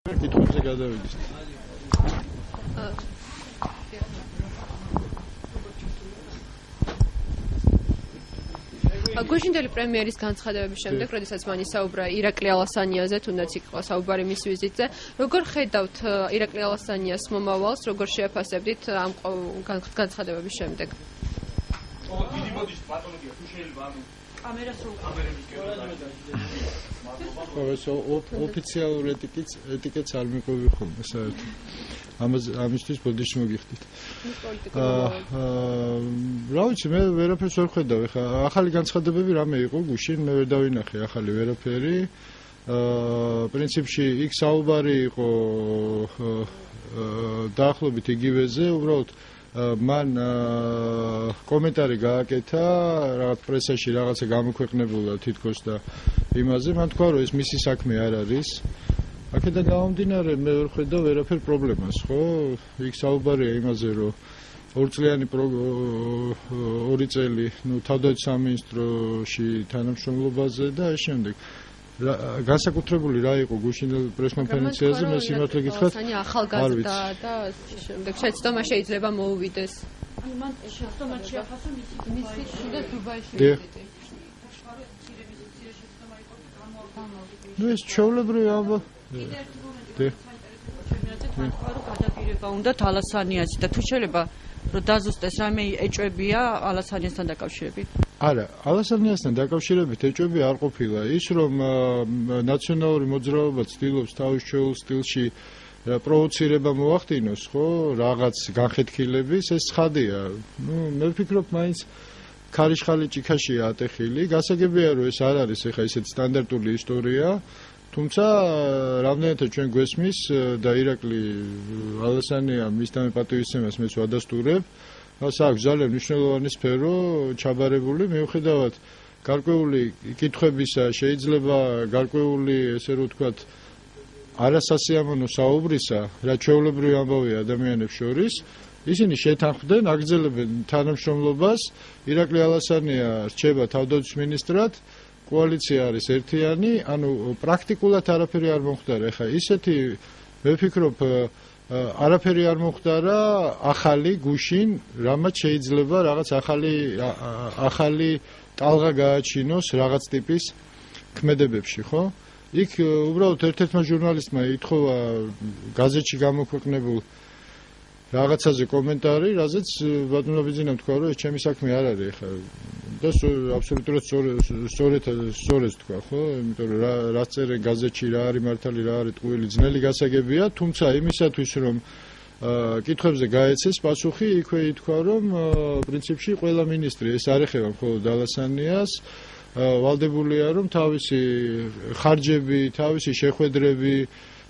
კითხვებზე გადავიდეთ. გუშინდელი პრემიერის განცხადებების შემდეგ, როდესაც მან ისაუბრა ირაკლი ალასანიაზე, თუნდაც იქ საუბარი მის ვიზიტზე, როგორ ხედავთ ირაკლი ალასანიას მომავალს, როგორ შეაფასებდით ამ განცხადებების შემდეგ? ეს ოფიციალურ ეტიკეტს არ მიყვები ხოლმე საერთოდ. ამისთვის ბოდიში მოგიხდით. რა ვიცი, მე ვერაფერს ვერ ხედავ. ეხლა ახალი განცხადებები რამე იყო გუშინ, მე ვერ დავინახე ახალი ვერაფერი. პრინციპში იქ საუბარი იყო დაახლოებით იგივეზე, უბრალოდ მან კომენტარი გააკეთა რაღაც პრესაში რაღაცა გამოქვეყნებულა თითქოს და იმაზე მან თქვა რომ ეს მისი საქმე არ არის. აქედან გამომდინარე მე ვერ ხედავ ვერაფერ პრობლემას, ხო? იქ საუბარია იმაზე რომ ორი წელი, თავდაცვის სამინისტროში თანამშრომლობაზე და ამ შემდეგ განსაკუთრებული რა იყო გუშინდელ პრესკონფერენციაზე მე სიმართლე გითხრათ ახალგაზრდა და შემდეგ შეცდომა შეიძლება მოუვიდეს. მან შეცდომა შეაფასა მისი შიდა დუბაიში ვიზიტი. ეს ჩვეულებრივი ამბავი. გადაპირება უნდა ალასანიასი და თუ შეიძლება რომ დაზუსტეს რამე ეჭვებია ალასანიასთან დაკავშირებით? არა, ალასანიასთან დაკავშირებით ეჭვები არ ყოფილა. ის რომ ნაციონალური მოძრაობა ცდილობს თავის ჩვეულ სტილში პროვოცირება მოახდინოს, ხო, რაღაც განხეთქილების, ეს ცხადია. მე ვფიქრობ, მაინც ქარიშხალი ჭიქაშია ატეხილი. გასაგებია რომ ეს არ არის ეხა ისეთ სტანდარტული ისტორია. თუმცა რამდენადაც ჩვენ გვესმის და ირაკლი ალასანია მისთამე პატივისცემას მეც ვადასტურებ, მას აქვს ძალიან მნიშვნელოვანი სფერო ჩაბარებული, მიუხედავად გარკვეული კითხვებისა, შეიძლება გარკვეული ესე რომ ვთქვათ არასასიამოვნო საუბრისა, რაც ჩვეულებრივი ამბავია ადამიანებს შორის, ისინი შეთანხმდნენ, აგრძელებენ თანამშრომლობას, ირაკლი ალასანია რჩება თავდაცვის მინისტრად, კოალიცია არის ერთიანი, ანუ პრაქტიკულად არაფერი არ მომხდარა. ეხლა ისეთი მე ვფიქრობ არაფერი არ მომხდარა ახალი გუშინ, რამაც შეიძლება რაღაც ახალი ტალღა გააჩინოს რაღაც ტიპის ქმედებებში, ხო? იქ უბრალოდ ერთ-ერთმა ჟურნალისტმა ითხოვა გაზეთში გამოქვეყნებულ რაღაცაზე კომენტარი, რაზეც ბატონო ბიძინამ თქვა, რომ ეს ჩემი საქმე არ არის ეხლა და აბსოლუტურად სწორედ თქვა, ხო? იმიტომ რომ რაც წერენ გაზეთში რა არის მართალი, რა არის ტყუილი, ძნელი გასაგებია, თუმცა იმისათვის რომ კითხვებზე გაეცეს პასუხი, იქვე ითქვა, რომ პრინციპში ყველა მინისტრი ეს არ ეხება მხოლოდ ალასანიას, ვალდებულია რომ თავისი ხარჯები, თავისი შეხვედრები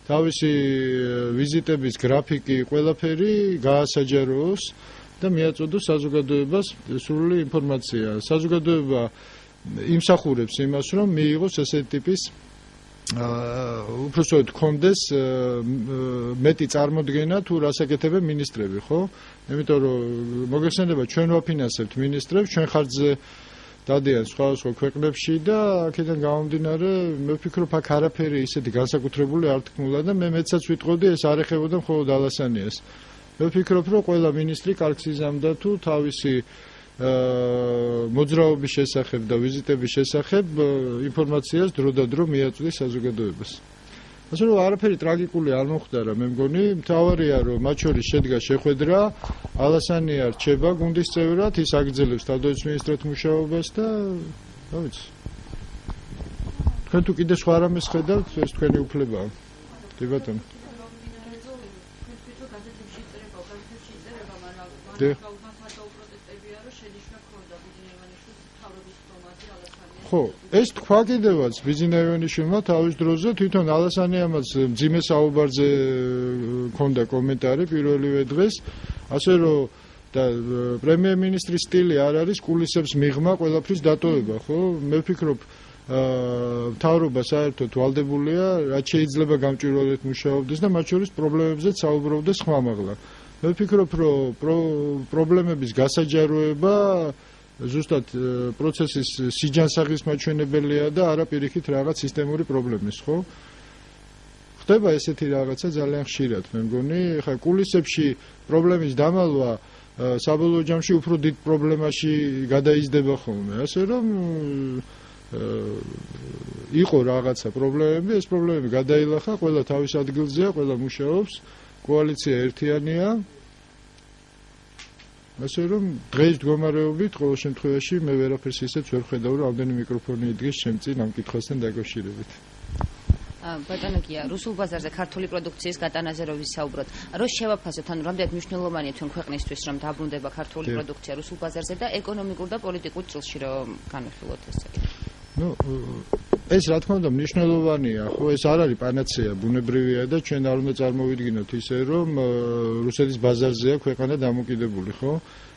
თავისი ვიზიტების გრაფიკი ყველაფერი გაასაჯაროოს და მიაწოდოს საზოგადოებას სრული ინფორმაცია. საზოგადოება იმსახურებს იმას, რომ მიიღოს ესეთი ტიპის უпроსტოდ კონდეს მეტი წარმოდგენა თუ რას აკეთებენ მინისტრები, ხო? იმიტომ რომ მოგეხსენება ჩვენ ვაფინანსებთ მინისტრებს, ჩვენ ხარჯზე დადიან სხვადასხვა ქვეყნებში და აქედან გამომდინარე მე ვფიქრობ აქ არაფერი ისეთი განსაკუთრებული არ თქმულა და მე მეცაც ვიტყოდი ეს არ ეხებოდა მხოლოდ ალასანიას. მე ვფიქრობ რომ ყველა მინისტრი კარგს იზამდა თუ თავისი მოძრაობის შესახებ და ვიზიტების შესახებ ინფორმაციას დროდადრო მიაწვდის საზოგადოებას. ასე რომ არაფერი ტრაგიკული არ მოხდარა, მე მგონი, მთავარია რომ მათ შორის შედგა შეხვედრა, ალასანია რჩება გუნდის წევრად, ის აგრძელებს თავდაცვის მინისტრად მუშაობას და რა ვიცი. თქვენ თუ კიდე სხვა რამეს ხედავთ, ეს თქვენი უფლებაა. კი ბატონო. ხო, ეს თქვა კიდევაც ბიზნესმენიშვილმა თავის დროზე თვითონ ალასანიამაც მძიმე საუბარზე ქონდა კომენტარი პირველივე დღეს, ასე რომ და პრემიერ-მინისტრის სტილი არ არის კულისებს მიღმა ყველაფრის დატოვება, ხო? მე ვფიქრობ მთავრობა საერთოდ ვალდებულია, რაც შეიძლება გამჭვირვალედ მუშაობდეს და მათ შორის პრობლემებზეც საუბრობდეს ხმამაღლა. მე ვფიქრობ, რომ პრობლემების გასაჯაროება ზუსტად პროცესის სიჯანსაღის მაჩვენებელია და არა პირიქით რაღაც სისტემური პრობლემის, ხო? ხდება ესეთი რაღაცა ძალიან ხშირად, მე მგონი, ხა კულისებში პრობლემის დამალვა საბოლოო ჯამში უფრო დიდ პრობლემაში გადაიზრდება ხოლმე, ასე რომ იყო რაღაცა პრობლემები, ეს პრობლემები გადაილახა, ყველა თავის ადგილზეა, ყველა მუშაობს, კოალიცია ერთიანია. ასე რომ დღეს მდგომარეობით ყოველ შემთხვევაში მე ვერაფერს ისეც ვერ ხედავ, რომ ამდენი მიკროფონი იდგეს ჩემ წინ ამ კითხვასთან დაკავშირებით. ბატონო გია, რუსულ ბაზარზე ქართული პროდუქციის გატანაზე რო ვისაუბროთ, რო შევაფასოთ, ანუ რამდენად მნიშვნელოვანია თქვენ ქვეყნისთვის, რომ დაბრუნდება ქართული პროდუქცია რუსულ ბაზარზე და ეკონომიკურ და პოლიტიკურ ჭრილში რომ განვიხილოთ ესე. ეს რა თქმა უნდა მნიშვნელოვანია, ხო, ეს არ არის პანაცეა, ბუნებრივია და ჩვენ არ უნდა წარმოვიდგინოთ ისე, რომ რუსეთის ბაზარზეა ქვეყანა დამოკიდებული, ხო?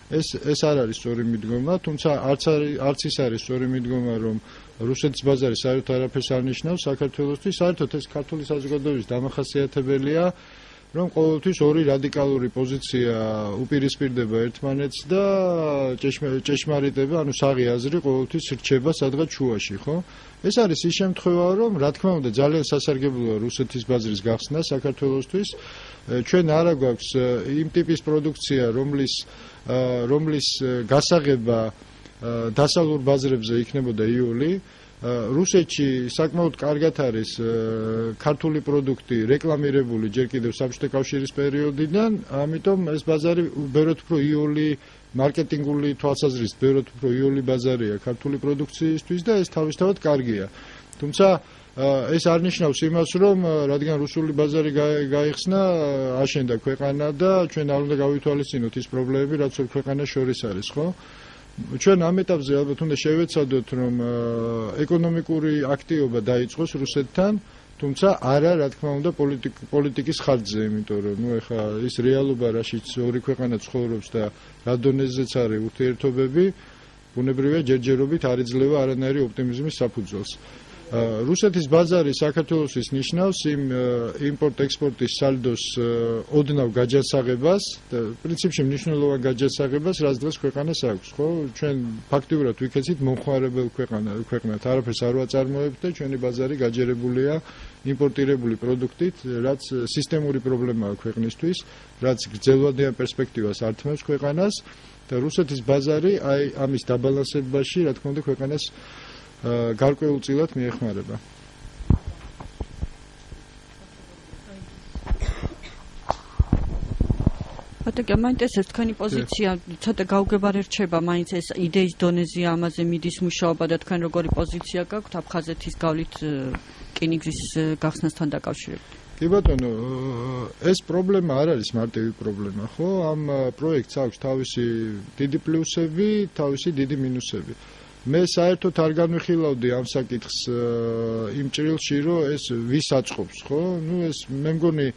ეს არ არის სწორი მიდგომა, თუმცა არც ის არის სწორი მიდგომა, რომ რუსეთის ბაზარი საერთოდ არაფერს არ ნიშნავს საქართველოსთვის, საერთოდ ეს ქართული საზოგადოების დამახასიათებელია, რომ ყოველთვის ორი რადიკალური პოზიცია უპირისპირდება ერთმანეთს და ჭეშმარიტება, ანუ საღი აზრი ყოველთვის რჩება სადღაც შუაში, ხო? ეს არის ის შემთხვევა, რომ რა თქმა უნდა ძალიან სასარგებლოა რუსეთის ბაზრის გახსნა საქართველოსთვის. ჩვენ არა გვაქვს იმ ტიპის პროდუქცია, რომლის გასაღება დასავლურ ბაზრებზე იქნებოდა იული. რუსეთში საკმაოდ კარგად არის ქართული პროდუქტი რეკლამირებული ჯერ კიდევ საბჭოთა კავშირის პერიოდიდან, ამიტომ ეს ბაზარი ბევრად უფრო იული მარკეტინგული თვალსაზრისით ბევრად უფრო იული ბაზარია ქართული პროდუქციისთვის და ეს თავისთავად კარგია. თუმცა ეს არ ნიშნავს იმას, რომ რადგან რუსული ბაზარი გაიხსნა, აშენდა ქვეყანა და ჩვენ არ უნდა გავითვალისწინოთ ის პრობლემები, რაც ორ ქვეყანას შორის არის, ხო? ჩვენ ამ ეტაპზე ალბათ უნდა შევეცადოთ, რომ ეკონომიკური აქტივობა დაიწყოს რუსეთთან, თუმცა არა, რა თქმა უნდა, პოლიტიკის ხარჯზე, იმიტომ რომ ეხლა ის რეალობა, რაშიც ორი ქვეყანა ცხოვრობს და რა დონეზეც არის ურთიერთობები, ბუნებრივია ჯერჯერობით არ იძლევა არანაირი ოპტიმიზმის საფუძველს. რუსეთის ბაზარი საქართველოსთვის ნიშნავს იმ იმპორტ-ექსპორტის სალდოს ოდნავ გაჯანსაღებას და პრინციპში მნიშვნელოვან გაჯანსაღებას, რაც დღეს ქვეყანას აქვს, ხო? ჩვენ ფაქტიურად ვიქეცით მომხმარებელ ქვეყნად, არაფერს არ ვაწარმოებთ და ჩვენი ბაზარი გაჯერებულია იმპორტირებული პროდუქტით, რაც სისტემური პრობლემაა ქვეყნისთვის, რაც გრძელვადიან პერსპექტივას არ თმევს ქვეყანას და რუსეთის ბაზარი აი ამის დაბალანსებაში, რა თქმა უნდა, ქვეყანას გარკვეულწილად მიეხმარება. ბატონო, მაინტერესებს თქვენი პოზიცია, ცოტა გაუგებარი რჩება, მაინც ეს იდეის დონეზეა, ამაზე მიდის მუშაობა და თქვენ როგორი პოზიცია გაქვთ აფხაზეთის გავლით რკინიგზის გახსნასთან დაკავშირებით? კი ბატონო, ეს პრობლემა არ არის მარტივი პრობლემა, ხო? ამ პროექტს აქვს თავისი დიდი პლუსები, თავისი დიდი მინუსები. მე საერთოდ არ განვიხილავდი ამ საკითხს იმ ჭრილში, რომ ეს ვის აწყობს, ხო? ეს მე მგონი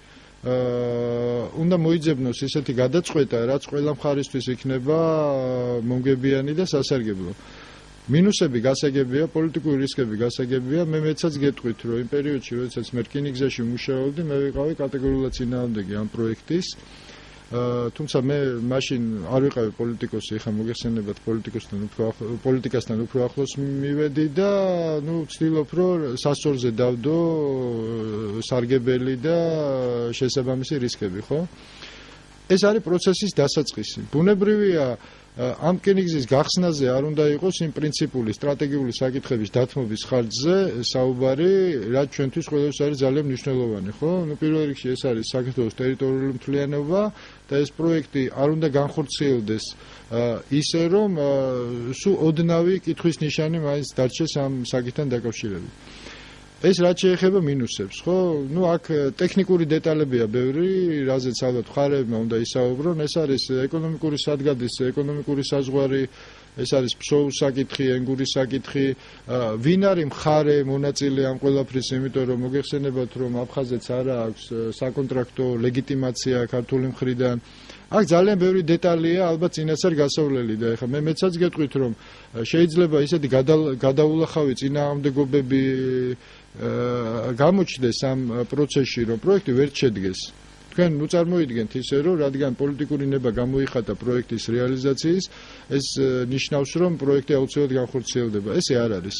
უნდა მოიძებნოს ისეთი გადაწყვეტა, რაც ყველა მხარისთვის იქნება მომგებიანი და სასარგებლო. მინუსები გასაგებია, პოლიტიკური რისკები გასაგებია, მე მეცაც გეტყვით, რომ იმ პერიოდში, როდესაც მე რკინიგზაში მუშაობდი, მე ვიყავი კატეგორიულად წინააღმდეგი ამ პროექტის. თუმცა მე მაშინ არ ვიყავი პოლიტიკოსი, ეხლა მოგეხსენებათ პოლიტიკასთან უფრო ახლოს მივედი და ვცდილობ, რომ სასწორზე დავდო სარგებელი და შესაბამისი რისკები, ხო? ეს არის პროცესის დასაწყისი. ბუნებრივია ამ რკინიგზის გახსნაზე არ უნდა იყოს იმ პრინციპული სტრატეგიული საკითხების დათმობის ხარჯზე საუბარი, რაც ჩვენთვის ყველას არის ძალიან მნიშვნელოვანი, ხო? პირველ რიგში ეს არის საქართველოს ტერიტორიული მთლიანობა და ეს პროექტი არ უნდა განხორციელდეს ისე, რომ სულ ოდნავი კითხვის ნიშანი მაინც დარჩეს ამ საკითხთან დაკავშირებით. ეს რაც შეეხება მინუსებს, ხო? აქ ტექნიკური დეტალებია ბევრი, რაზეც ალბათ მხარეებმა უნდა ისაუბრონ. ეს არის ეკონომიკური სადგადის, ეკონომიკური საზღვარი, ეს არის ფსოუს საკითხი, ენგურის საკითხი, ვინ არის მხარე მონაწილე ამ ყველაფრის, იმიტომ რომ მოგეხსენებათ, რომ აფხაზეთს არ აქვს საკონტრაქტო ლეგიტიმაცია ქართული მხრიდან. აქ ძალიან ბევრი დეტალია, ალბათ წინასწარ გასავლელი და ეხლა მე მეცაც გეტყვით, რომ შეიძლება ისეთი გადაულახავი წინააღმდეგობები გამოჩნდეს ამ პროცესში, რომ პროექტი ვერ შედგეს. თქვენ წარმოიდგენთ ისე, რომ რადგან პოლიტიკური ნება გამოიხატა პროექტის რეალიზაციის, ეს ნიშნავს, რომ პროექტი აუცილებლად განხორციელდება. ესე არ არის.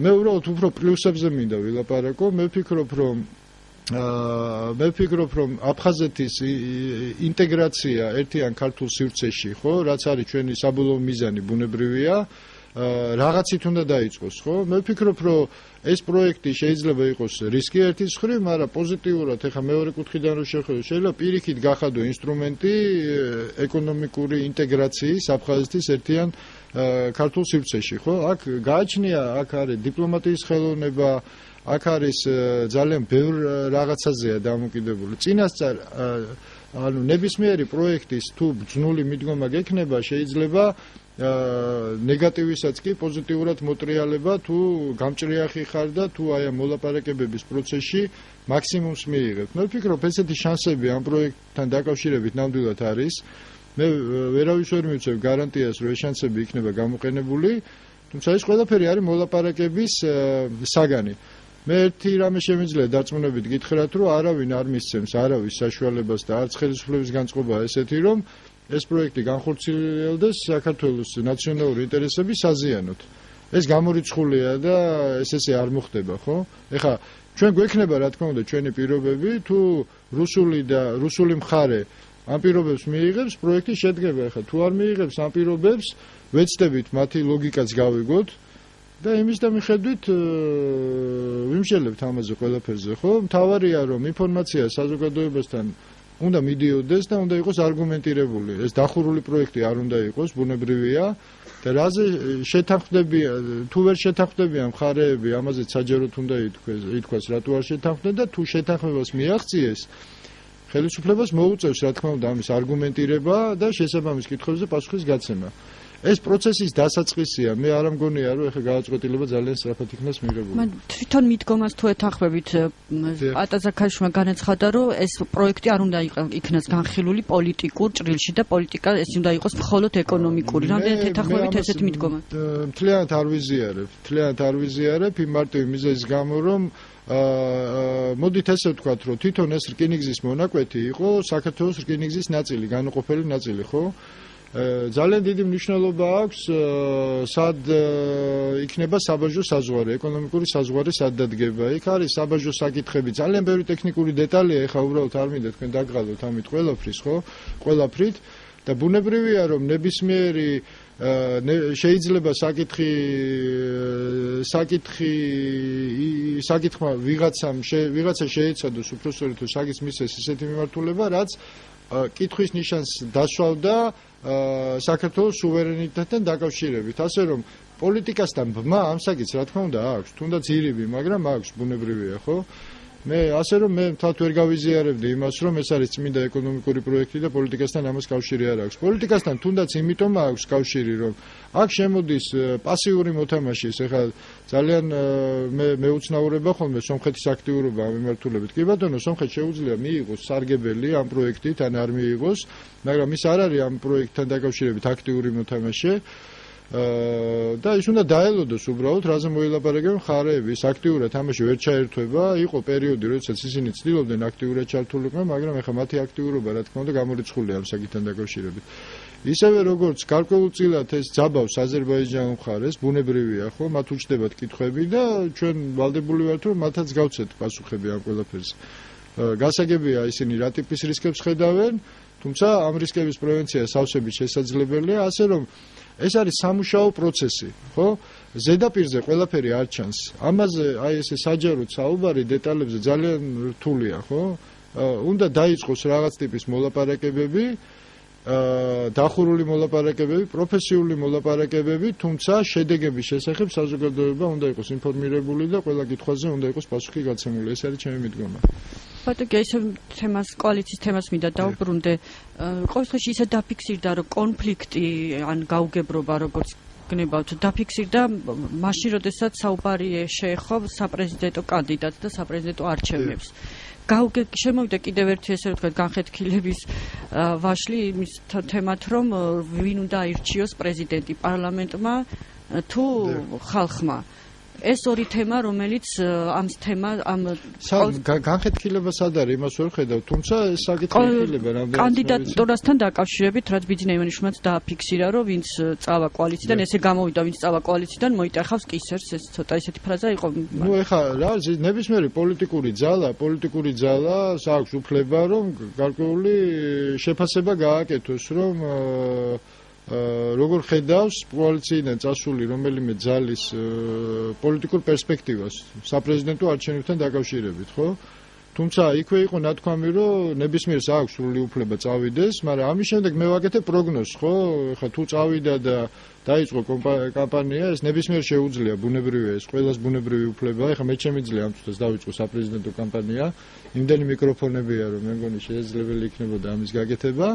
მე უბრალოდ უფრო პლუსებზე მინდა ვილაპარაკო. მე ვფიქრობ, რომ მე ვფიქრობ, რომ აფხაზეთის ინტეგრაცია ერთიან ქართულ სივრცეში, ხო, რაც არის ჩვენი საბოლოო მიზანი, ბუნებრივია, რაღაცით უნდა დაიწყოს, ხო? მე ვფიქრობ, რომ ეს პროექტი შეიძლება იყოს რისკი ერთის მხრივ, მაგრამ პოზიტიურად, ეხლა მეორე კუთხიდან რო შევხედოთ, შეიძლება პირიქით გახადო ინსტრუმენტი ეკონომიკური ინტეგრაციის აფხაზეთის ერთიან ქართულ სივრცეში, ხო? აქ გააჩნია, აქ არის დიპლომატიის ხელოვნება, აქ არის ძალიან ბევრ რაღაცაზეა დამოკიდებული. წინასწარ ანუ ნებისმიერი პროექტის თუ ბრძნული მიდგომა გექნება, შეიძლება ნეგატივისაც კი პოზიტიურად მოტრიალება თუ გამჭრიახი ხარ და თუ აი ამ მოლაპარაკებების პროცესში მაქსიმუმს მიიღებ. მე ვფიქრობ, ესეთი შანსები ამ პროექტთან დაკავშირებით ნამდვილად არის. მე ვერავის ვერ მივცევ გარანტიას, რომ ეს შანსები იქნება გამოყენებული, თუმცა ეს ყველაფერი არის მოლაპარაკების საგანი. მე ერთი რამე შემიძლია დარწმუნებით გითხრათ, რომ არავინ არ მისცემს არავის საშუალებას და არც ხელისუფლების განწყობა ესეთი, რომ ეს პროექტი განხორციელდეს საქართველოს ნაციონალური ინტერესების საზიანოდ. ეს გამორიცხულია და ესე არ მოხდება, ხო? ეხლა ჩვენ გვექნება, რა თქმა უნდა, ჩვენი პირობები, თუ რუსული მხარე ამ პირობებს მიიღებს, პროექტი შედგება. ეხლა თუ არ მიიღებს ამ პირობებს, ვეცდებით მათი ლოგიკაც გავიგოთ და იმის და მიხედვით ვიმშელებთ ამაზე ყველაფერზე, ხო? მთავარია, რომ ინფორმაცია საზოგადოებასთან უნდა მიდიოდეს და უნდა იყოს არგუმენტირებული. ეს დახურული პროექტი არ უნდა იყოს, ბუნებრივია და რაზე შეთანხმდებიან, თუ ვერ შეთანხმდებიან მხარეები, ამაზეც საჯაროდ უნდა ითქვას, რატო არ შეთანხმდნენ და თუ შეთანხმებას მიაღწიეს, ხელისუფლებას მოუწევს, რა თქმა უნდა, ამის არგუმენტირება და შესაბამის კითხვებზე პასუხის გაცემა. ეს პროცესის დასაწყისია, მე არ მგონია, რომ ეხლა გადაწყვეტილება ძალიან სწრაფად იქნას მიღებული. თვითონ მიდგომას თუ ეთანხმებით, ატაზაქაშვილმა განაცხადა, რომ ეს პროექტი არ უნდა იქნას განხილული პოლიტიკურ ჭრილში და პოლიტიკა ეს უნდა იყოს მხოლოდ ეკონომიკური. რამდენად ეთანხმებით ესეთ მიდგომას? მთლიანად არ ვიზიარებ იმ მარტივი მიზეზის გამო, რომ მოდით ესე ვთქვათ, რომ თვითონ ეს რკინიგზის მონაკვეთი იყო საქართველოს რკინიგზის ნაწილი, განუყოფელი ნაწილი, ხო? ძალიან დიდი მნიშვნელობა აქვს სად იქნება საბაჟო საზღვარი, ეკონომიკური საზღვარი სად დადგება. იქ არის საბაჟო საკითხები, ძალიან ბევრი ტექნიკური დეტალია, ეხლა უბრალოდ არ მინდა თქვენ დაგღალოთ ამით ყველაფრის, ხო? ყველაფრით და ბუნებრივია, რომ ნებისმიერი შეიძლება საკითხმა ვიღაცა შეეცადოს უბრალოდ თუ საკითხს მისცეს ისეთი მიმართულება, რაც კითხვის ნიშანს დასვავდა საქართველოს სუვერენიტეტთან დაკავშირებით. ასე რომ პოლიტიკასთან ბმა ამ საკითხს რა თქმა უნდა აქვს, თუნდაც ირიბი, მაგრამ აქვს, ბუნებრივია, ხო? მე მთათ ვერ გავიზიარებდი იმას, რომ ეს არის წმინდა ეკონომიკური პროექტი და პოლიტიკასთან ამას კავშირი არ აქვს. პოლიტიკასთან თუნდაც იმიტომ აქვს კავშირი, რომ აქ შემოდის პასიური მოთამაშის, ეხლა ძალიან მეუცნაურება ხოლმე სომხეთის აქტიურობა ამ მიმართულებით. კი ბატონო, სომხეთს შეუძლია მიიღოს სარგებელი ამ პროექტით, ან არ მიიღოს, მაგრამ ის არ არის ამ პროექტთან დაკავშირებით აქტიური მოთამაშე. და ის უნდა დაელოდოს უბრალოდ, რაზე მოილაპარაკებენ მხარეები, ის აქტიურად ამაში ვერ ჩაერთვება. იყო პერიოდი, როდესაც ისინი ცდილობდნენ აქტიურად ჩართულიყვნენ, მაგრამ ეხლა მათი აქტიურობა, რა თქმა უნდა, გამორიცხულია ამ საკითხთან დაკავშირებით. ისევე როგორც გარკვეულწილად ეს ძაბავს აზერბაიჯანულ მხარეს, ბუნებრივია, ხო, მათ უჩნდებათ კითხვები და ჩვენ ვალდებული ვართ, რომ მათაც გავცეთ პასუხები ამ ყველაფერზე. გასაგებია, ისინი რა ტიპის რისკებს ხედავენ, თუმცა ამ რისკების პრევენცია სავსებით შესაძლებელია, ასე რომ ეს არის სამუშაო პროცესი, ხო? ზედაპირზე ყველაფერი არ ჩანს. ამაზე აი ესე საჯაროდ საუბარი დეტალებზე ძალიან რთულია, ხო? უნდა დაიწყოს რაღაც ტიპის მოლაპარაკებები, დახურული მოლაპარაკებები, პროფესიული მოლაპარაკებები, თუმცა შედეგების შესახებ საზოგადოება უნდა იყოს ინფორმირებული და ყველა კითხვაზე უნდა იყოს პასუხი გაცემული. ეს არის ჩემი მიდგომა. ბატონო, ეს თემას, კოალიციის თემას მინდა დავუბრუნდე. ყოველ შემთხვევაში ისე დაფიქსირდა, რომ კონფლიქტი ან გაუგებრობა, როგორც გნებავთ, დაფიქსირდა მაშინ, როდესაც საუბარი შეეხო საპრეზიდენტო კანდიდატს და საპრეზიდენტო არჩევნებს. შემოვიდა კიდევ ერთი ესე ვთქვათ განხეთქილების ვაშლი იმის თემათ, რომ ვინ უნდა აირჩიოს პრეზიდენტი პარლამენტმა თუ ხალხმა. ეს ორი თემა, რომელიც ამ თემა ამ განხეთქილება სად არის, იმას ვერ ხედავ, თუმცა ეს საკითხი ეხება რამდენად კანდიდატურასთან დაკავშირებით, რაც ბიძინეევანიშვილმაც დააფიქსირა, რომ ვინც წავა კოალიციიდან, ესე გამოვიდა, ვინც წავა კოალიციიდან, მოიტახავს კისერს, ეს ცოტა ისეთი ფრაზა იყო. ნუ ეხლა რა არის, ნებისმიერი პოლიტიკური ძალა აქვს უფლება, რომ გარკვეული შეფასება გააკეთოს, რომ როგორ ხედავს კოალიციიდან წასული რომელიმე ძალის პოლიტიკურ პერსპექტივას საპრეზიდენტო არჩევნებთან დაკავშირებით, ხო? თუმცა იქვე იყო ნათქვამი, რომ ნებისმიერს აქვს სრული უფლება წავიდეს, მაგრამ ამის შემდეგ მე ვაკეთებ პროგნოზს, ხო? ეხლა თუ წავიდა და დაიწყო კამპანია, ეს ნებისმიერ შეუძლია, ბუნებრივია, ეს ყველას ბუნებრივი უფლებაა. ეხლა მე შემიძლია ამ წუთას დავიწყო საპრეზიდენტო კამპანია, იმდენი მიკროფონებია, რომ მე მგონი შესაძლებელი იქნებოდა ამის გაკეთება.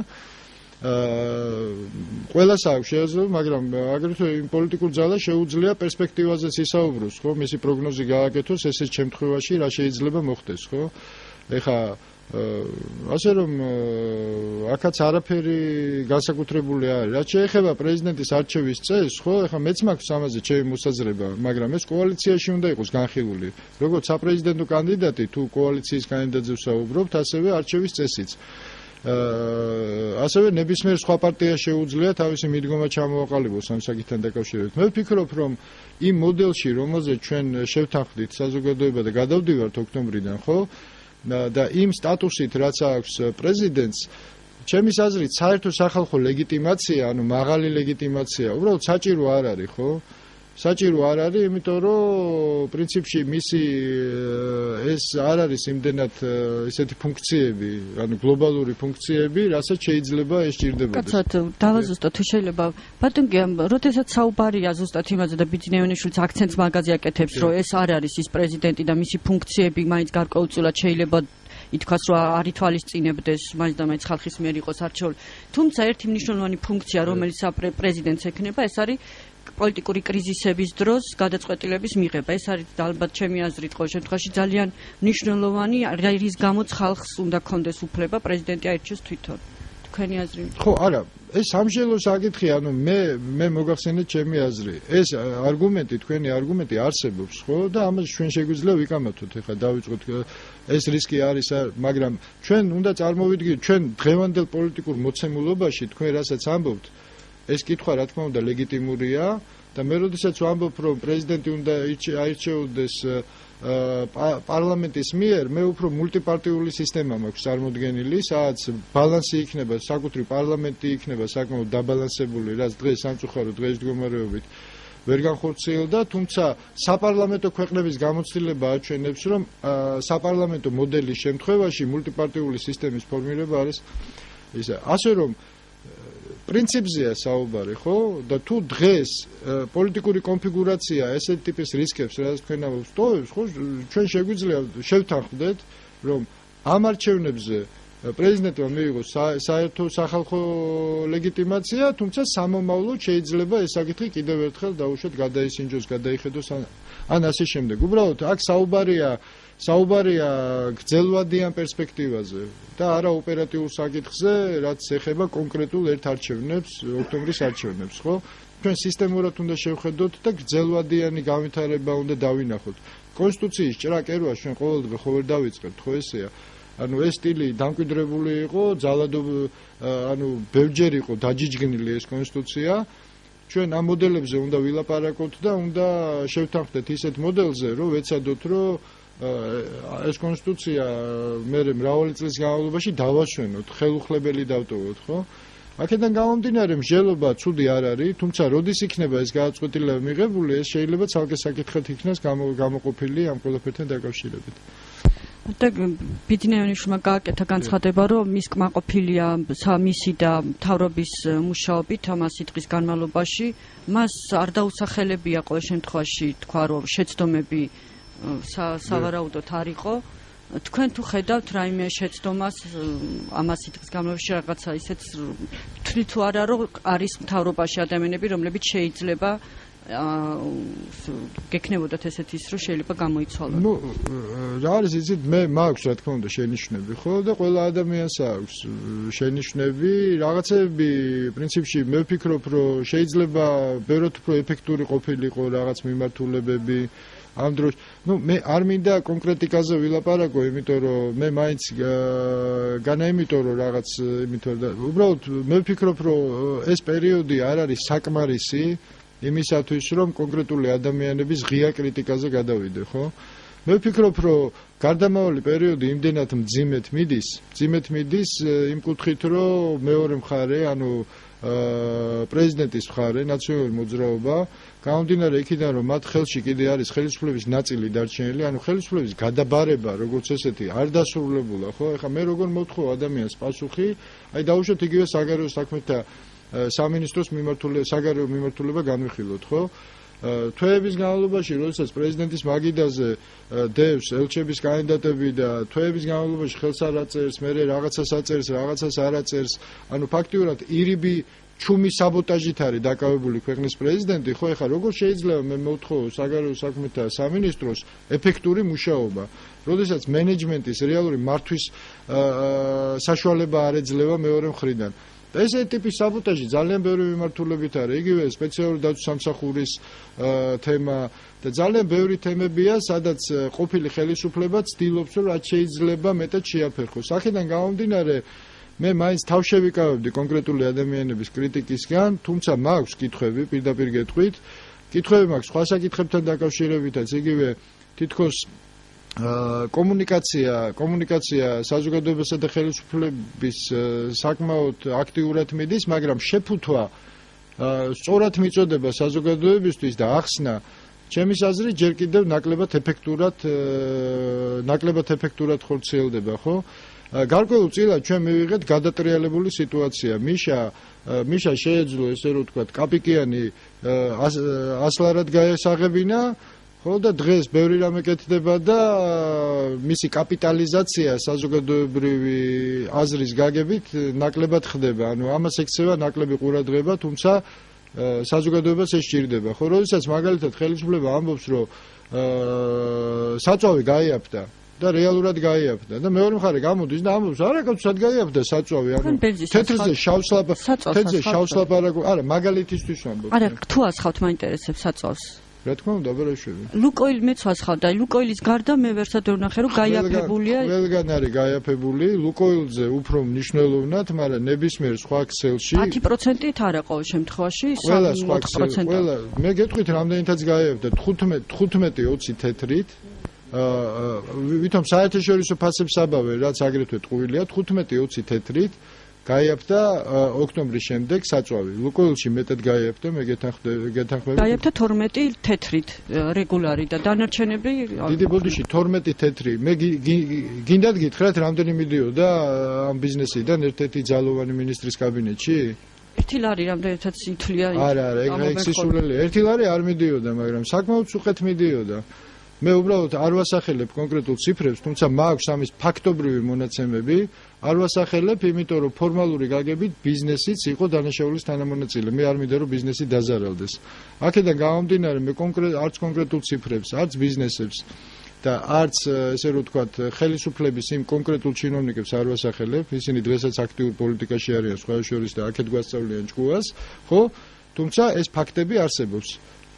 ყველას აქვს შეაძლოა, მაგრამ აგრეთვე იმ პოლიტიკურ ძალას შეუძლია პერსპექტივაზეც ისაუბროს, ხო? მისი პროგნოზი გააკეთოს ესეთ შემთხვევაში, რა შეიძლება მოხდეს, ხო? ეხლა ასე რომ აქაც არაფერი განსაკუთრებული არის. რაც შეეხება პრეზიდენტის არჩევის წესს, ხო? ეხლა მეც მაქვს ამაზე ჩემი მოსაზრება, მაგრამ ეს კოალიციაში უნდა იყოს განხილული. როგორც საპრეზიდენტო კანდიდატი, თუ კოალიციის კანდიდატზე ვსაუბრობთ, ასევე არჩევის წესიც. ასევე ნებისმიერ სხვა პარტიას შეუძლია თავისი მიდგომა ჩამოაყალიბოს ამ საკითხთან დაკავშირებით. მე ვფიქრობ, რომ იმ მოდელში, რომელზეც ჩვენ შევთანხმდით საზოგადოება და გადავდივართ ოქტომბრიდან, ხო? და იმ სტატუსით, რაც აქვს პრეზიდენტს, ჩემის აზრით, საერთო სახალხო ლეგიტიმაცია, ანუ მაღალი ლეგიტიმაცია, უბრალოდ საჭირო არ არის, ხო? საჭირო არ არის, იმიტომ რომ პრინციპში მისი ეს არ არის იმდენად ესეთი ფუნქციები, ანუ გლობალური ფუნქციები, რასაც შეიძლება ეს ჭირდებოდეს. კაცად, დავაზუსტოთ, თუ შეიძლება. ბატონი, როდესაც საუბარია ზუსტად იმაზე და ბიძინეევანიშვილიც აქცენტს მაგაზე აკეთებს, რომ ეს არ არის ის პრეზიდენტი და მისი ფუნქციები მაინც გარკვეულწილად შეიძლება ითქვას, რომ არ ითვალისწინებდეს, მაინც და მაინც ხალხის მიერ იყოს არჩეული. თუმცა ერთი მნიშვნელოვანი ფუნქცია, რომელიც პრეზიდენტს ექნება, ეს არის პოლიტიკური კრიზისების დროს გადაწყვეტილების მიღება. ეს არის ალბათ ჩემი აზრით ყოველ შემთხვევაში ძალიან მნიშვნელოვანი, რის გამოც ხალხს უნდა კონდეს უფლება პრეზიდენტი აირჩიოს თვითონ. თქვენი აზრი? ხო, არა, ეს სამშელო საკითხი, ანუ მე მოგახსენეთ ჩემი აზრი. ეს არგუმენტი, თქვენი არგუმენტი არსებობს, ხო? და ამას ჩვენ შეგვიძლია ვიკამათოთ. ეხლა დავიწყოთ, ეს რისკი არის, მაგრამ ჩვენ უნდა წარმოვიდგინოთ, ჩვენ დღევანდელ პოლიტიკურ მოცემულობაში თქვენ რასაც ამბობთ, ეს კითხვა რა თქმა უნდა ლეგიტიმურია და მე როდესაც ვამბობ, რომ პრეზიდენტი უნდა აირჩეოდეს პარლამენტის მიერ, მე უფრო მულტიპარტიული სისტემა მაქვს წარმოდგენილი, სადაც ბალანსი იქნება, საკუთრივ პარლამენტი იქნება საკმაოდ დაბალანსებული, რაც დღეს სამწუხაროდ დღეს მდგომარეობით ვერ განხორციელდა, თუმცა საპარლამენტო ქვეყნების გამოცდილება აჩვენებს, რომ საპარლამენტო მოდელის შემთხვევაში მულტიპარტიული სისტემის ფორმირება არის ისე. ასე რომ პრინციპზეა საუბარი, ხო? და თუ დღეს პოლიტიკური კონფიგურაცია ესეთ ტიპის რისკებს, რაც თქვენ ამბობთ, ხო, ჩვენ შეგვიძლია შევთანხმდეთ, რომ ამ არჩევნებზე პრეზიდენტმა მიიღოს საერთო სახალხო ლეგიტიმაცია, თუმცა სამომავლოდ შეიძლება ეს საკითხი კიდევ ერთხელ დაუშვათ, გადაისინჯოს, გადაიხედოს ან ასე შემდეგ. უბრალოდ აქ საუბარია გრძელვადიან პერსპექტივაზე და არა ოპერატიულ საკითხზე, რაც ეხება კონკრეტულ ერთ არჩევნებს, ოქტომბრის არჩევნებს, ხო? ჩვენ სისტემურად უნდა შევხედოთ და გრძელვადიანი განვითარება უნდა დავინახოთ. კონსტიტუციის ჭრა-კერვას ჩვენ ყოველდღე ხო ვერ დავიწყებთ, ხო ესეა? ანუ ეს სტილი დამკვიდრებული იყო, ანუ ბევრჯერ იყო დაჯიჯგნილი ეს კონსტიტუცია. ჩვენ ამ მოდელებზე უნდა ვილაპარაკოთ და უნდა შევთანხმდეთ ისეთ მოდელზე, რომ ვეცადოთ, რომ ეს კონსტიტუცია მე მრავალი წლის განმავლობაში დავაშვენოთ, ხელუხლებელი დავტოვოთ, ხო? აქედან გამომდინარე, მსჯელობა ცუდი არ არის, თუმცა როდის იქნება ეს გადაწყვეტილება მიღებული, ეს შეიძლება ცალკე საკითხად იქნას გამოყოფილი ამ ყველაფერთან დაკავშირებით. და ბიძინეევანიშვილმა გააკეთა განცხადება, რომ მის კმაყოფილია მისი და მთავრობის მუშაობით ამ 100 დღის განმავლობაში, მას არ დაუსახელებია ყოველ შემთხვევაში თქვა, რომ შეცდომები სავარაუდოდ არ იყო. თქვენ თუ ხედავთ რაიმე შეცდომას ამ 100 დღის განმავლობაში რაღაცა ისეთ თვლით თუ არა, რომ არის მთავრობაში ადამიანები, რომლებიც შეიძლება გექნებოდათ ესეთი ის, რომ შეიძლება გამოიცვალონ. ნუ რა არის იცით, მე მაქვს რა თქმა უნდა შენიშვნები, ხო, და ყველა ადამიანს აქვს შენიშვნები, რაღაცები პრინციპში მე ვფიქრობ, რომ შეიძლება ბევრად უფრო ეფექტური ყოფილიყო რაღაც მიმართულებები. ამ დროს მე არ მინდა კონკრეტიკაზე ვილაპარაკო, იმიტომ რომ მე მაინც განაიმიტო რომ რაღაც იმიტომ და უბრალოდ მე ვფიქრობ რომ ეს პერიოდი არ არის საკმარისი იმისათვის რომ კონკრეტული ადამიანების ღია კრიტიკაზე გადავიდე, ხო? მე ვფიქრობ რომ გარდამავალი პერიოდი იმდენად მძიმედ მიდის იმ კუთხით რომ მეორე მხარე, ანუ პრეზიდენტის მხარე, ნაციონალური მოძრაობა, გამომდინარე იქიდან რომ მათ ხელში კიდე არის ხელისუფლების ნაწილი დარჩენილი, ანუ ხელისუფლების გადაბარება, როგორც ესეთი, არ დასრულებულა, ხო? ეხლა მე როგორ მოვთხოვ ადამიანს პასუხი, აი დავუშვათ იგივე საგარეო საქმეთა სამინისტროს საგარეო მიმართულება განვიხილოთ, ხო? თვეების განმავლობაში, როდესაც პრეზიდენტის მაგიდაზე დევს ელჩების კანდიდატები და თვეების განმავლობაში ხელს არ აწერს, მერე რაღაცას აწერს, რაღაცას არ აწერს, ანუ ფაქტიურად ირიბი ჩუმი საბოტაჟით არის დაკავებული ქვეყნის პრეზიდენტი, ხო, ეხლა როგორ შეიძლება მე მოვთხოვო საგარეო საქმეთა სამინისტროს ეფექტური მუშაობა, როდესაც მენეჯმენტის რეალური მართვის საშუალება არ ეძლევა მეორე მხრიდან. ესეთი ტიპის საბოტაჟი ძალიან ბევრი მიმართულებით არის, იგივე სპეციალური დაცვის სამსახურის თემა და ძალიან ბევრი თემებია, სადაც ყოფილი ხელისუფლება ცდილობს, რომ რაც შეიძლება მეტად შეაფერხოს. აქედან გამომდინარე, მე მაინც თავშევიკავებდი კონკრეტული ადამიანების კრიტიკისგან, თუმცა მაქვს კითხვები, პირდაპირ გეტყვით. კითხვები მაქვს სხვა საკითხებთან დაკავშირებითაც, იგივე თითქოს კომუნიკაცია საზოგადოებასა და ხელისუფლების საკმაოდ აქტიურად მიდის, მაგრამ შეფუთვა სწორად მიწოდება საზოგადოებისთვის და ახსნა ჩემის აზრით ჯერ კიდევ ნაკლებად ეფექტურად ხორციელდება, ხო? გარკვეულ წილად ჩვენ მივიღეთ გადატრიალებული სიტუაცია. მიშა შეეძლო, ესე რომ ვთქვათ, კაპიკიანი ასლარად გაესაღებინა, ხო და დღეს ბევრი რამე კეთდება და მისი კაპიტალიზაცია საზოგადოებრივი აზრის გაგებით ნაკლებად ხდება. ანუ ამას ექცევა ნაკლები ყურადღება, თუმცა საზოგადოებას ეს სჭირდება. ხო, როდესაც მაგალითად ხელისუფლება ამბობს, რომ საწვავი გაიაფთა და რეალურად გაიაფთა და მეორე მხარე გამოდის და ამბობს, არა, კაცო, გაიაფთა საწვავი, ანუ თეთრზე შავს ლაპარაკო, არა, მაგალითისთვის ვამბობ. არა, თუ ასხავთ მაინტერესებს საწვავს. რა თქმა უნდა, აბერაშვილი. ლუკოილი მეც ვასხავ და ლუკოილის გარდა მე ვერსად ვერ ვნახე, რომ გაიაფებულია. ყველგან არის გაიაფებული, ლუკოილზე უფრო მნიშვნელოვნად, მაგრამ ნებისმიერ სხვა ქსელში 10%-ით არა ყოველ შემთხვევაში, 3-4%. ყველა, მე გეტყვით რამდენითაც გაიაფდა 15-20 თეთრით. ვითომ საერთაშორისო ფასებს აბავე, რაც აგრეთვე ტყუილია, 15-20 თეთრით. გაიაფთა ოქტომბრის შემდეგ საწვავი. ლუკოილში მეტად გაიაფთა, მე გეთანხმები. გაიაფთა 12 თეთრით რეგულარი და დანარჩენები დიდი ბოდიში 12 თეთრი. მე გინდათ გითხრათ, რამდენი მიდიოდა ამ ბიზნესიდან ერთ-ერთი ძალოვანი მინისტრის კაბინეტში? 1 ლარი რამდენიცაც ითვლია. არა, ეგ სისულელი. 1 ლარი არ მიდიოდა, მაგრამ საკმაოდ სუხეთ მიდიოდა. მე უბრალოდ არ ვასახელებ კონკრეტულ ციფრებს, თუმცა მაქვს ამის ფაქტობრივი მონაცემები. არ ვასახელებ, იმიტომ რომ ფორმალური გაგებით ბიზნესიც იყო დანაშაულის თანამონაწილე. მე არ მინდა რომ ბიზნესი დაზარალდეს. აქედან გამომდინარე, მე არც კონკრეტულ ციფრებს, არც ბიზნესებს და არც ესე რომ ვთქვათ, ხელისუფლების იმ კონკრეტულ ჩინოვნიკებს არ ვასახელებ. ისინი დღესაც აქტიურ პოლიტიკაში არიან სხვა შორის და აქეთ გვასწავლიან ჭკუას, ხო? თუმცა ეს ფაქტები არსებობს.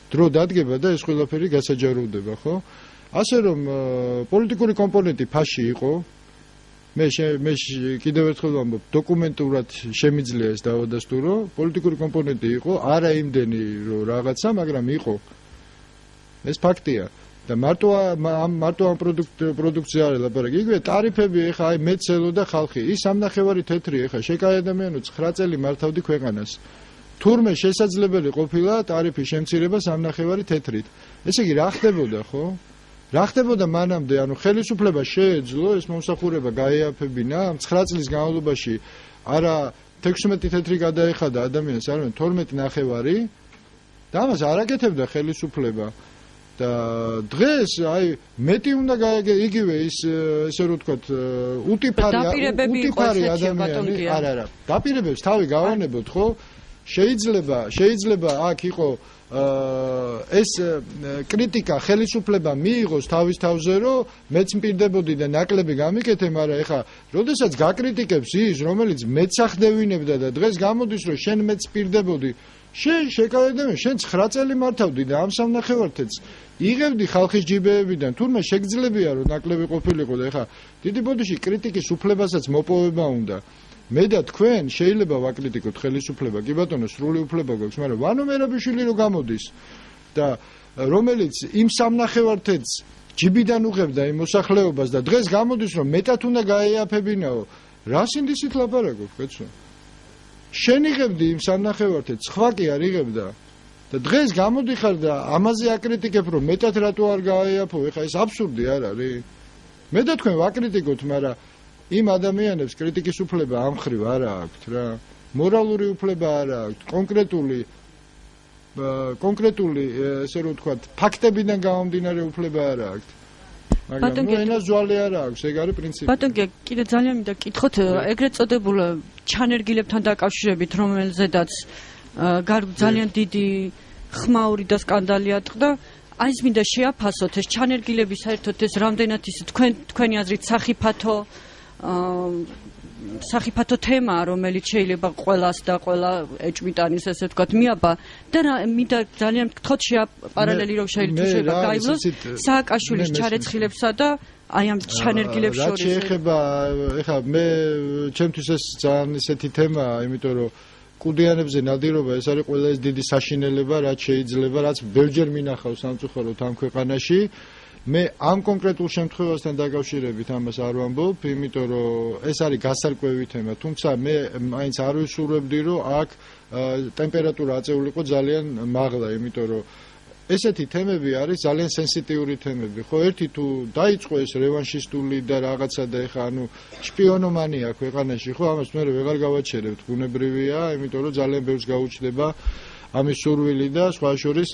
დრო დადგება და ეს ყველაფერი გასაჯაროვდება, ხო? ასე რომ პოლიტიკური კომპონენტი ფაში იყო. მე კიდევ ერთხელ ვამბობ, დოკუმენტურად შემიძლია ეს დავადასტურო, პოლიტიკური კომპონენტი იყო, არა იმდენი რომ რაღაცა, მაგრამ იყო. ეს ფაქტია. და მარტო ამ პროდუქცია არის ლაპარაკი. იგივე ტარიფები, ეხა აი მეც ელოდა ხალხი, ის 3.5 თეთრი, ეხა შეკაი ადამიანო 9 წელი მართავდი ქვეყანას. თურმე შესაძლებელი ყოფილა ტარიფის შემცირება 3.5 თეთრით. ესე იგი რა ხდებოდა, ხო? რა ხდებოდა მანამდე, ანუ ხელისუფლება შეეძლო ეს მომსახურება გაეაფებინა 9 წლის განმავლობაში, არა 16 თეთრი გადაეხადა ადამიანს, არამედ 12.5 და ამას არ აკეთებდა ხელისუფლება. და დღეს აი მეტი უნდა იგივე ის ესე რომ ვთქვათ უტიფარი ადამიანი, არა, დაპირებებს თავი გავანებოთ, ხო? შეიძლება აქ იყო ეს კრიტიკა ხელისუფლება მიიღოს თავის თავზე, რომ მეც მპირდებოდი და ნაკლები გამიკეთე, მაგრამ ეხა როდესაც გაკრიტიკებს ის, რომელიც მეც ახდევინებდა და დღეს გამოდის, რომ შენ მეც მპირდებოდი, შენ შეკავებდი, შენ 9 წელი მართავდი და ამ სამნახევართეთს იღებდი ხალხის ჯიბეებიდან, თურმე შეგძლებია რომ ნაკლები ყოფილიყო და ეხა დიდი ბოდიში კრიტიკის უფლებასაც მოპოვება უნდა. მე და თქვენ შეიძლება ვაკრიტიკოთ ხელისუფლება, კი ბატონო, სრული უფლება გვაქვს, მაგრამ ვანო მერაბიშვილი რო გამოდის და რომელიც იმ სამნახევართეთს ჯიბიდან უღებდა იმ მოსახლეობას და დღეს გამოდის რომ მეტად უნდა გაეაფებინაო, რა სინდისით ლაპარაკობ, კაცო? შენ იღებდი იმ სამნახევართეთს, სხვა კი არ იღებდა. და დღეს გამოდიხარ და ამაზე აკრიტიკებ რომ მეტად რატო არ გაეაფო, ეხა ეს აბსურდი არ არის? მე და თქვენ ვაკრიტიკოთ, მაგრამ იმ ადამიანებს კრიტიკის უფლება ამ ხრივ არ აქვთ რა. მორალური უფლება არ აქვთ, კონკრეტული ესე რომ ვთქვათ, ფაქტებიდან გამომდინარე უფლება არ აქვთ. მაგრამ ენას ძვალი არ აქვს, ეგ არის პრინციპი. ბატონო, კიდე ძალიან მინდა გკითხოთ, ეგრეთ წოდებულ ჩანერგილებთან დაკავშირებით, რომელზედაც ძალიან დიდი ხმაური და სკანდალი ატყდა, აი ეს მინდა შეაფასოთ, ეს ჩანერგილები საერთოდ ეს რამდენად ის თქვენი აზრით სახიფათო თემაა, რომელიც შეიძლება ყველას და ყველა ეჭვმიტანის ესე ვთქვათ მიაბა და მინდა ძალიან გთხოვთ პარალელი რომ შეიძლება გაივლოს სააკაშვილის ჩარეცხილებსა და აი ამ ჩანერგილებს შორის. რა შეეხება, ეხლა მე ჩემთვის ეს ძალიან ისეთი თემაა, იმიტომ რომ კუდიანებზე ნადირობა ეს არის ყველა ეს დიდი საშინელება, რაც შეიძლება, რაც ბევრჯერ მინახავს სამწუხაროდ ამ ქვეყანაში. მე ამ კონკრეტულ შემთხვევასთან დაკავშირებით ამას არ ვამბობ, იმიტომ რომ ეს არის გასარკვევი თემა, თუმცა მე მაინც არ ვისურვებდი, რომ აქ ტემპერატურა აწეულიყო ძალიან მაღლა, იმიტომ რომ ესეთი თემები არის ძალიან სენსიტიური თემები. ხო, ერთი თუ დაიწყო ეს რევანშისტული და რაღაცა და ეხა ანუ შპიონომანია ქვეყანაში, ხო, ამას მე ვეღარ გავაჩერებთ, ბუნებრივია, იმიტომ რომ ძალიან ბევრს გაუჩნდება ამის სურვილი და სხვა შორის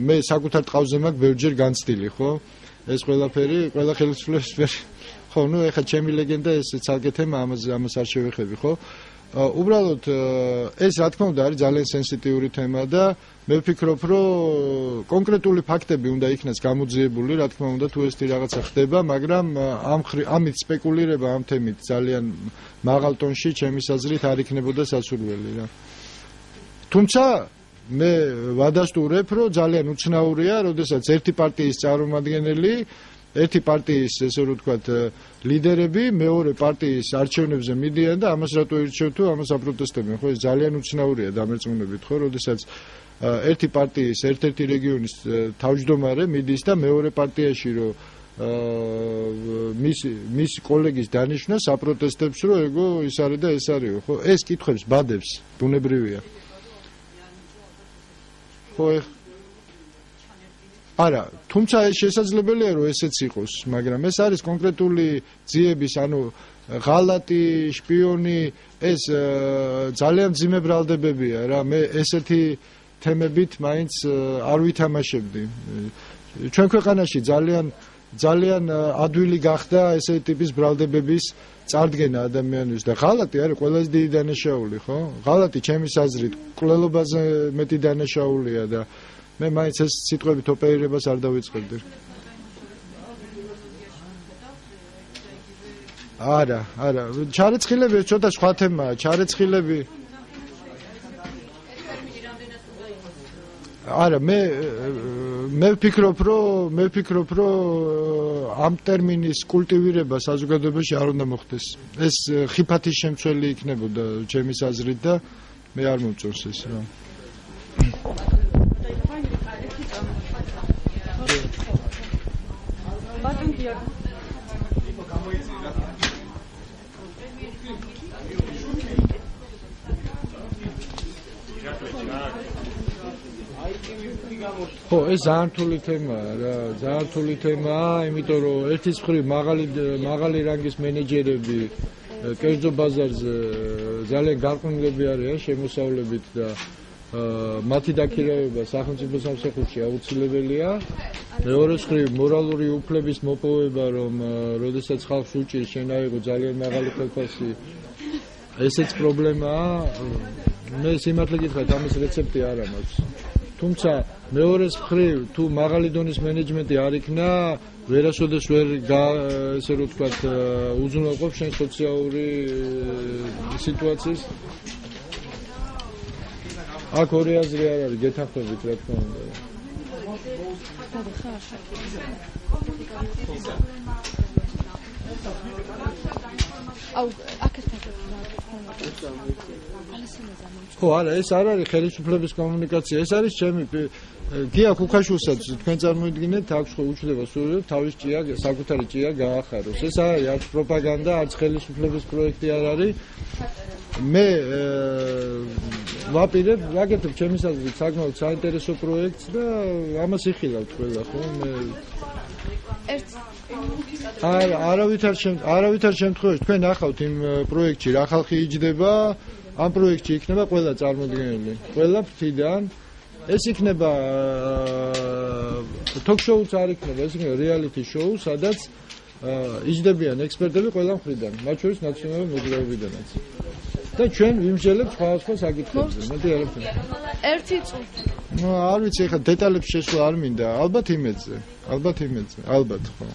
მე საკუთარ ტყავზე მაქვს ბევრჯერ განცდილი, ხო? ეს ყველაფერი, ყველა ხელისუფლების ხო, ნუ ეხა ჩემი ლეგენდა ეს ცალკე თემა, ამას არ შევეხები, ხო? უბრალოდ ეს რა თქმა უნდა არის ძალიან სენსიტიური თემა და მე ვფიქრობ, რომ კონკრეტული ფაქტები უნდა იქნას გამოძიებული, რა თქმა უნდა, თუ ესეთი რაღაცა ხდება, მაგრამ ამით სპეკულირება ამ თემით ძალიან მაღალ ტონში, ჩემის აზრით, არ იქნებოდა სასურველი რა. თუმცა მე ვადასტურებ, რომ ძალიან უცნაურია, როდესაც ერთი პარტიის წარმომადგენელი, ერთი პარტიის, ესე რომ ვთქვათ, ლიდერები მეორე პარტიის არჩევნებზე მიდიან და ამას რატო ირჩევთ თუ ამას აპროტესტებენ, ხო, ეს ძალიან უცნაურია დამერწმუნებით, ხო, როდესაც ერთი პარტიის, ერთ-ერთი რეგიონის თავმჯდომარე მიდის და მეორე პარტიაში რომ მის კოლეგის დანიშვნას აპროტესტებს, რომ ეგო ის არის და ეს არისო, ხო, ეს კითხვებს ბადებს, ბუნებრივია. ხო, არა, თუმცა ეს შესაძლებელია რომ ესეც იყოს, მაგრამ ეს არის კონკრეტული ძიების, ანუ ღალატი, შპიონი, ეს ძალიან მძიმე ბრალდებებია რა. მე ესეთი თემებით მაინც არ ვითამაშებდი. ჩვენ ქვეყანაში ძალიან ადვილი გახდა ესეთი ტიპის ბრალდებების წარდგენა ადამიანის და ღალატი არის ყველაზე დიდი დანაშაული, ხო? ღალატი ჩემის აზრით კვლელობაზე მეტი დანაშაულია და მე მაინც ეს სიტყვებით ოპერირებას არ დავიწყებდი. არა, ჩარეცხილები ცოტა სხვა თემაა, ჩარეცხილები. არა, მე ვფიქრობ, რომ ამ ტერმინის კულტივირება საზოგადოებაში არ უნდა მოხდეს. ეს ხიფათის შემცველი იქნებოდა ჩემის აზრით და მე არ მომწონს ეს რა. ხო, ეს ძალიან რთული თემაა რა, ძალიან რთული თემაა, იმიტომ რომ ერთის მხრივ მაღალი რანგის მენეჯერები კერძო ბაზარზე ძალიან გარყვნილები არიან შემოსავლებით და მათი დაქირავება სახელმწიფო სამსახურში აუცილებელია. მეორე მხრივ მორალური უფლების მოპოვება, რომ როდესაც ხალხს უჭირს შენ აიღო ძალიან მაღალი ხელფასი, ესეც პრობლემაა. მე სიმართლე გითხრათ, ამის რეცეპტი არ მაქვს. თუმცა მეორეს მხრივ თუ მაღალი დონის მენეჯმენტი არ იქნა, ვერასოდეს ვერ ესე რომ ვთქვათ, უზრუნველყოფს შენ სოციალური სიტუაციის. აქ ორი აზრი არ არის, გეთანხმებით რა თქმა უნდა. აუ, აქეთ ხო, არა, ეს არ არის ხელისუფლების კომუნიკაცია, ეს არის ჩემი გია ქუქაშვილსაც თქვენ წარმოიდგინეთ, აქვს ხო უჩნდება სულ თავის ჭია, საკუთარი ჭია გაახაროს. ეს არის არც პროპაგანდა, არც ხელისუფლების პროექტი არ არის. მე ვაპირებ, ვაკეთებ ჩემი აზრით საკმაოდ საინტერესო პროექტს და ამას იხილავთ ყველა, ხო? მე არავითარ შემთხვევაში თქვენ ახავთ იმ პროექტში რა ხალხი იჯდება, ამ პროექტში იქნება ყველა წარმოდგენილი, ყველა ფრთიდან. ეს იქნება ток-შოუც არ იქნება, ეს იქნება რეალიტი შოუ, სადაც იჯდებიან ექსპერტები ყველა მხრიდან, მათ შორის ნაციონალური მოძრაობიდანაც. და ჩვენ ვიმსჯელებთ სხვადასხვა საკითხებზე. მეტი არაფერი. ერთი წუთი. ნუ არ ვიცი, ეხლა დეტალებში შესვლა არ მინდა, ალბათ იმედზე, ალბათ ხო.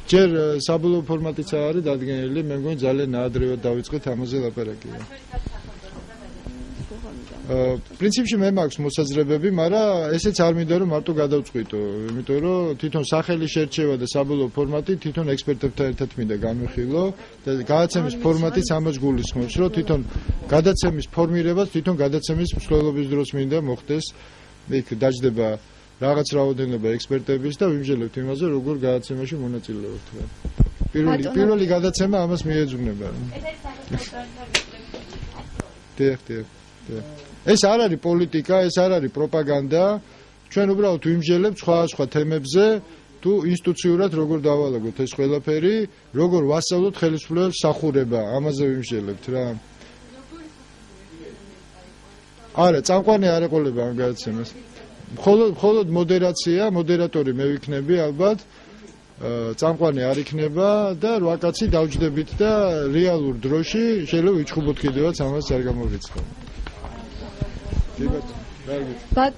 ჯერ საბოლოო ფორმატიც არის დადგენილი, მე მგონი ძალიან ნაადრევად დავიწყეთ ამაზე ლაპარაკია. პრინციპში მე მაქვს მოსაზრებები, მაგრამ ესეც არ მინდა რომ მარტო გადავწყვიტო, იმიტომ რომ თვითონ სახელი შერჩევა და საბოლოო ფორმატი თვითონ ექსპერტებთან ერთად მინდა განვიხილო და გადაცემის ფორმატიც ამას გულისხმობს, რომ თვითონ გადაცემის ფორმირებას, თვითონ გადაცემის მსვლელობის დროს მინდა მოხდეს, იქ დაждდება რაღაც რაოდენობა ექსპერტების და ვიმსჯელებთ იმაზე, როგორ გადაცემაში მონაწილეობთ. პირველი გადაცემა ამას მიეძღვნება. ეს არ არის პოლიტიკა, ეს არ არის პროპაგანდა. ჩვენ უბრალოდ ვიმსჯელებთ სხვა თემებზე, თუ ინსტიტუციურად როგორ დავალაგოთ ეს ყველაფერი, როგორ ვასწავლოთ ხელისუფლების სახურება, ამაზე ვიმსჯელებთ რა. არა, წამყვანი არ ეყოლება ამ გადაცემას. მხოლოდ მოდერაცია, მოდერატორი მე ვიქნები ალბათ. წამყვანი არ იქნება და 8 კაცი დავჯდებით და რეალურ დროში შეიძლება ვიჩხუბოთ კიდევაც ამას არ გამოვიწყო. But